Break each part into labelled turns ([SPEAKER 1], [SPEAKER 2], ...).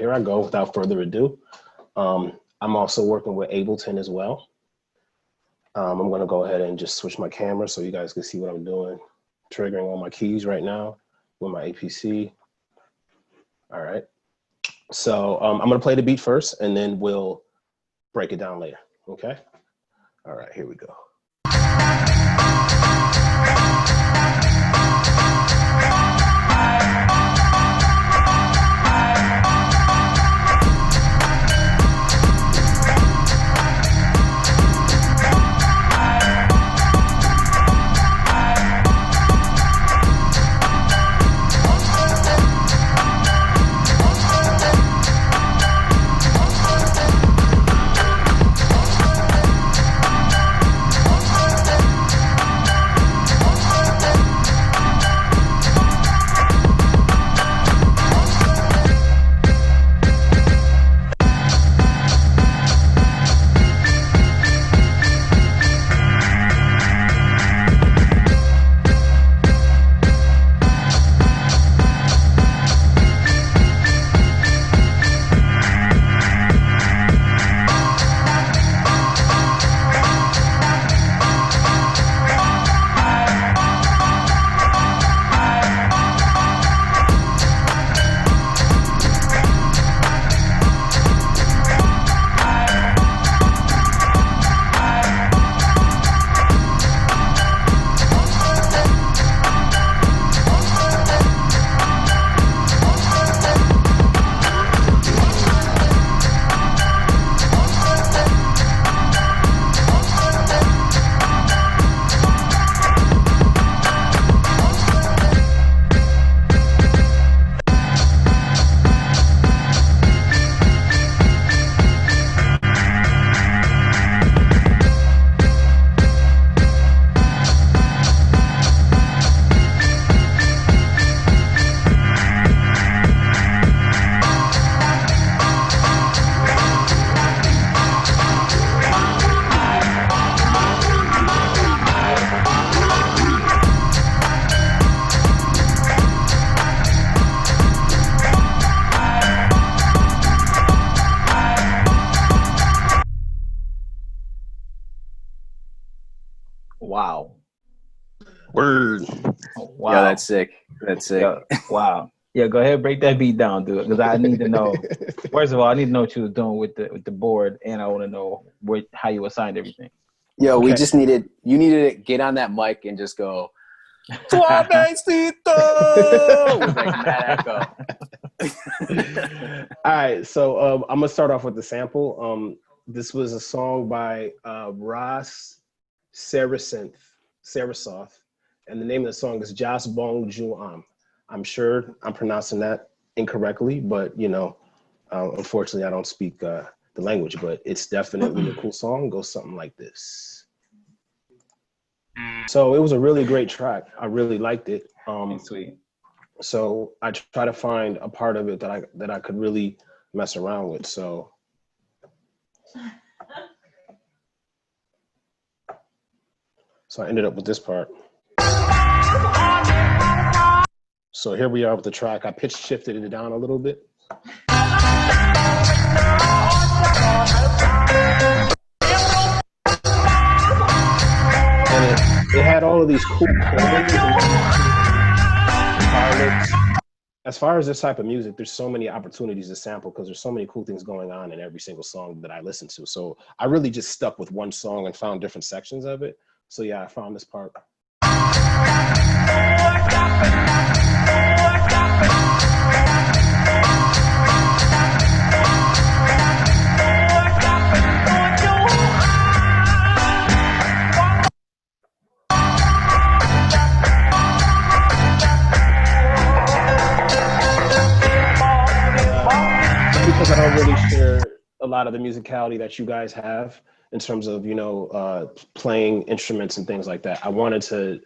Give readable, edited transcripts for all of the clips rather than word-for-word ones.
[SPEAKER 1] here I go, without further ado. I'm also working with Ableton as well. I'm gonna go ahead and just switch my camera so you guys can see what I'm doing. Triggering all my keys right now with my APC. All right. So I'm gonna play the beat first and then we'll break it down later, okay? All right, here we go.
[SPEAKER 2] Wow.
[SPEAKER 1] Word.
[SPEAKER 2] Oh, wow.
[SPEAKER 3] Yeah, that's sick. That's sick.
[SPEAKER 2] Yeah, wow. Yeah, go ahead, break that beat down, dude. Because I need to know. First of all, I need to know what you was doing with the board, and I want to know how you assigned everything.
[SPEAKER 3] Yo,
[SPEAKER 1] Okay.
[SPEAKER 3] you needed to get on that mic and just go, Suavecito! With like mad echo.
[SPEAKER 1] All right, so I'm gonna start off with the sample. This was a song by Ros Sereysothea, and the name of the song is Jah Bong Ju Aim. I'm sure I'm pronouncing that incorrectly, but you know, unfortunately, I don't speak the language. But it's definitely a cool song. It goes something like this. So it was a really great track. I really liked it.
[SPEAKER 2] Sweet.
[SPEAKER 1] So I try to find a part of it that I could really mess around with. So I ended up with this part. So here we are with the track. I pitch shifted it down a little bit. And it had all of these cool chords. As far as this type of music, there's so many opportunities to sample because there's so many cool things going on in every single song that I listen to. So I really just stuck with one song and found different sections of it. So yeah, I found this part. Because I don't really share a lot of the musicality that you guys have in terms of, you know, playing instruments and things like that. I wanted to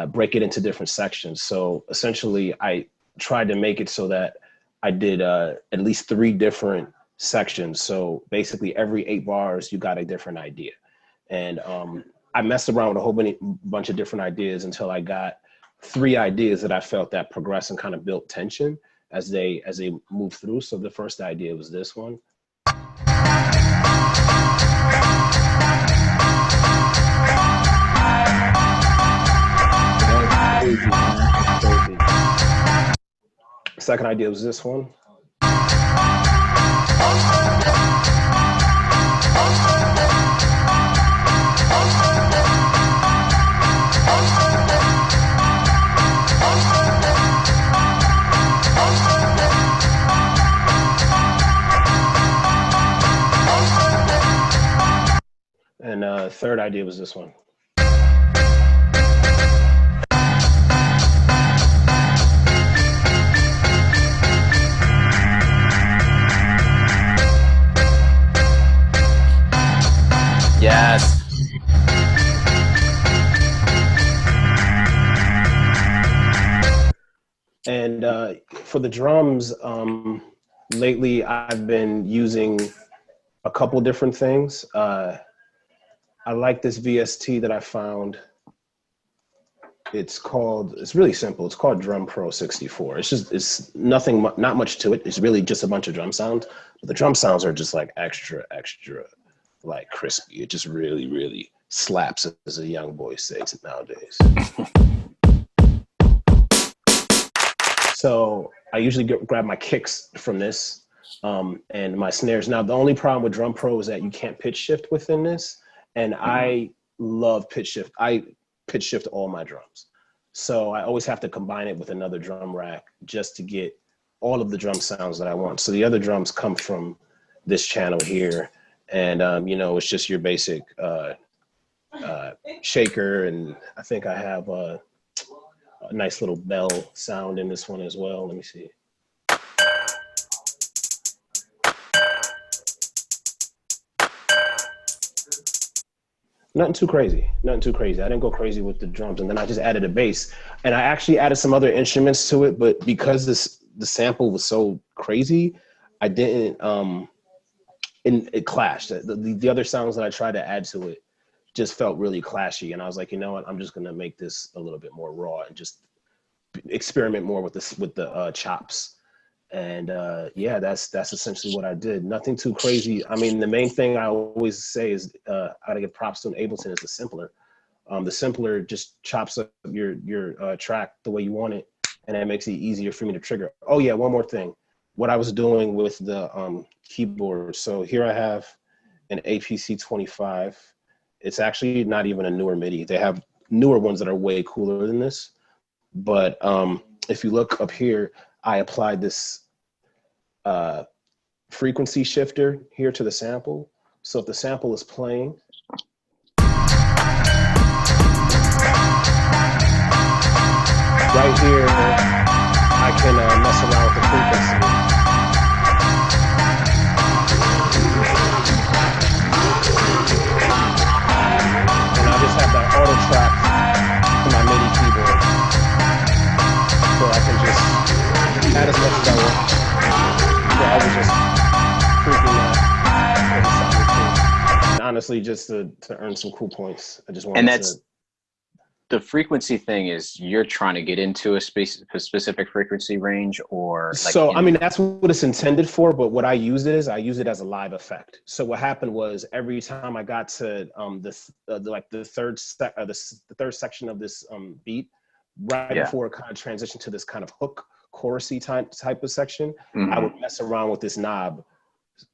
[SPEAKER 1] break it into different sections. So essentially I tried to make it so that I did at least 3 different sections. So basically every 8 bars, you got a different idea. And I messed around with a whole bunch of different ideas until I got 3 ideas that I felt that progressed and kind of built tension. as they move through. So the first idea was this one. Second idea was this one. And third idea was this one.
[SPEAKER 3] Yes.
[SPEAKER 1] And for the drums, lately I've been using a couple different things. I like this VST that I found. It's really simple. It's called Drum Pro 64. It's nothing, not much to it. It's really just a bunch of drum sounds. But the drum sounds are just like extra, like crispy. It just really, really slaps, as a young boy says nowadays. So I usually grab my kicks from this and my snares. Now, the only problem with Drum Pro is that you can't pitch shift within this. And I love pitch shift. I pitch shift all my drums. So I always have to combine it with another drum rack just to get all of the drum sounds that I want. So the other drums come from this channel here. And, you know, it's just your basic shaker. And I think I have a nice little bell sound in this one as well. Let me see. Nothing too crazy. I didn't go crazy with the drums. And then I just added a bass. And I actually added some other instruments to it, but because the sample was so crazy, I didn't, it clashed. The other sounds that I tried to add to it just felt really clashy. And I was like, you know what, I'm just gonna make this a little bit more raw and just experiment more with the chops. And yeah, that's essentially what I did. Nothing too crazy. I mean, the main thing I always say is I gotta give props to an Ableton is the simpler. The simpler just chops up your track the way you want it, and it makes it easier for me to trigger. Oh yeah, one more thing. What I was doing with the keyboard. So here I have an APC 25. It's actually not even a newer MIDI. They have newer ones that are way cooler than this. But if you look up here, I applied this frequency shifter here to the sample. So if the sample is playing, right here, I can mess around with the frequency. And I just have that auto track to my MIDI keyboard. So I can just add as much as I want. So I was just freaking out. And honestly, just to earn some cool points. I just wanted
[SPEAKER 3] and that's, the frequency thing is you're trying to get into a specific frequency range, or like
[SPEAKER 1] so I mean, that's what it's intended for, but what I use it as a live effect. So what happened was every time I got to the third section of this beat, right before it kind of transitioned to this kind of hook chorusy type of section, I would mess around with this knob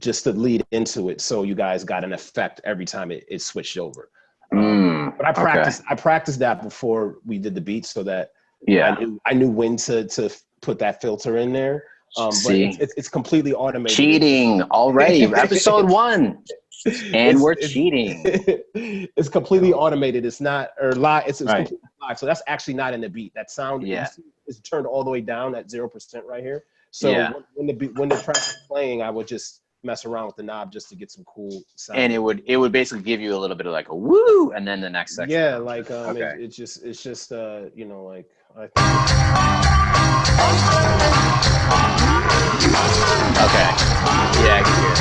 [SPEAKER 1] just to lead into it, so you guys got an effect every time it switched over. But I practiced that before we did the beat, so that I knew when to put that filter in there. But it's completely automated.
[SPEAKER 3] Cheating already. Episode 1. And we're cheating.
[SPEAKER 1] It's completely automated. It's not, or live. It's completely live. So that's actually not in the beat. That sound is turned all the way down at 0% right here. So when the track is playing, I would just mess around with the knob just to get some cool sound.
[SPEAKER 3] And it would basically give you a little bit of like a woo, and then the next section.
[SPEAKER 1] Yeah, like it's just you know, like I think
[SPEAKER 3] okay. Yeah, I can hear it.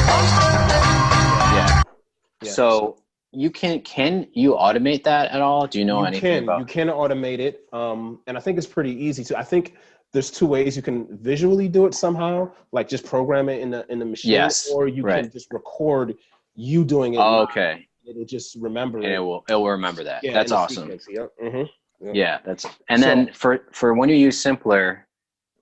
[SPEAKER 3] Yeah. So you can you automate that at all? Do you know anything about?
[SPEAKER 1] You can automate it, and I think it's pretty easy to. I think there's two ways you can visually do it somehow, like just program it in the machine,
[SPEAKER 3] Yes,
[SPEAKER 1] or you can just record you doing it.
[SPEAKER 3] Oh, okay.
[SPEAKER 1] It'll just remember
[SPEAKER 3] and
[SPEAKER 1] it.
[SPEAKER 3] It will remember that.
[SPEAKER 1] Yeah,
[SPEAKER 3] that's awesome.
[SPEAKER 1] Sequence, yep. Mm-hmm. Yep.
[SPEAKER 3] Yeah, and then for when you use Simpler,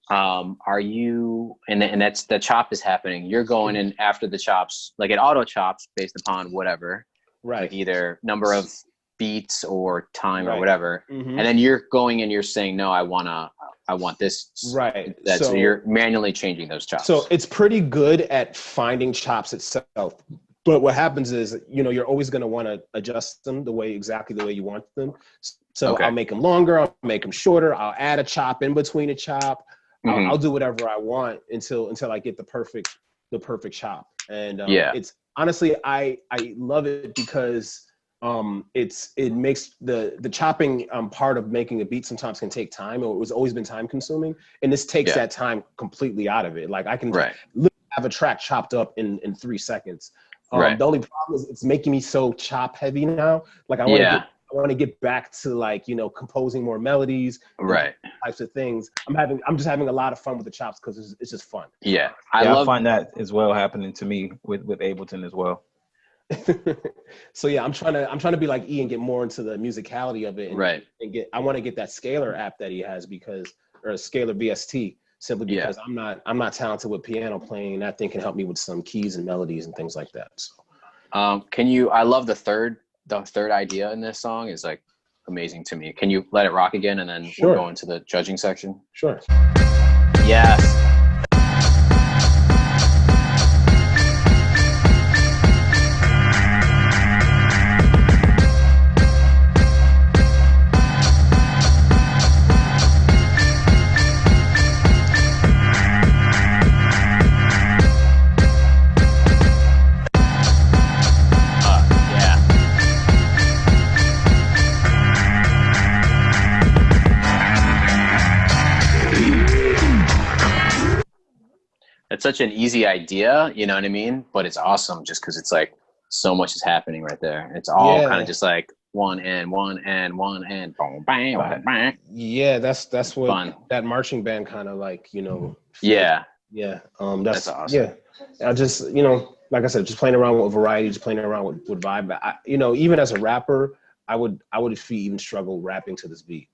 [SPEAKER 3] are you and that's the chop is happening. You're going in after the chops, like it auto chops based upon whatever,
[SPEAKER 1] right?
[SPEAKER 3] Like either number of beats or time or whatever, and then you're going and you're saying, no, I want this.
[SPEAKER 1] Right.
[SPEAKER 3] So you're manually changing those chops.
[SPEAKER 1] So it's pretty good at finding chops itself. But what happens is, you're always going to want to adjust them exactly the way you want them. So I'll make them longer. I'll make them shorter. I'll add a chop in between a chop. I'll do whatever I want until I get the perfect chop. And it's honestly, I love it because it makes the chopping part of making a beat sometimes can take time, or it was always been time consuming, and this takes that time completely out of it. Like I can literally have a track chopped up in 3 seconds. The only problem is it's making me so chop heavy now. Like I want to get back to like, composing more melodies, types of things. I'm just having a lot of fun with the chops because it's just fun.
[SPEAKER 2] Yeah, I find that as well happening to me with Ableton as well.
[SPEAKER 1] So yeah, I'm trying to be like E and get more into the musicality of it, and I want to get that Scalar app that he has or Scalar VST, simply because I'm not talented with piano playing. That thing can help me with some keys and melodies and things like that. So
[SPEAKER 3] I love the third idea in this song is like amazing to me. Can you let it rock again, and then we'll go into the judging section?
[SPEAKER 1] Sure.
[SPEAKER 3] Yes. It's such an easy idea, you know what I mean? But it's awesome just because it's like so much is happening right there. It's all kind of just like one and, boom, bang, bang.
[SPEAKER 1] Yeah, that's what fun. That marching band kind of like,
[SPEAKER 3] Yeah.
[SPEAKER 1] That's
[SPEAKER 3] awesome.
[SPEAKER 1] Yeah. I just, like I said, just playing around with variety, just playing around with vibe. But even as a rapper, I would even struggle rapping to this beat.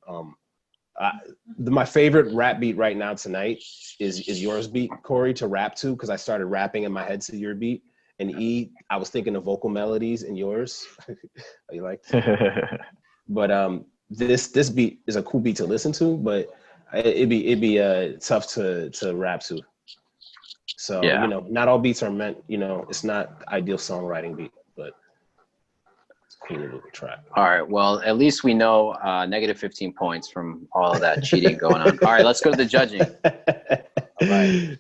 [SPEAKER 1] My favorite rap beat right now tonight is yours beat, Corey, to rap to, because I started rapping in my head to your beat. And E, I was thinking of vocal melodies in yours. You like that? But this beat is a cool beat to listen to, but it'd be tough to rap to. So not all beats are meant. It's not ideal songwriting beat, but it's a cool little track.
[SPEAKER 3] All right. Well, at least we know negative 15 points from all of that cheating going on. All right, let's go to the judging. All right.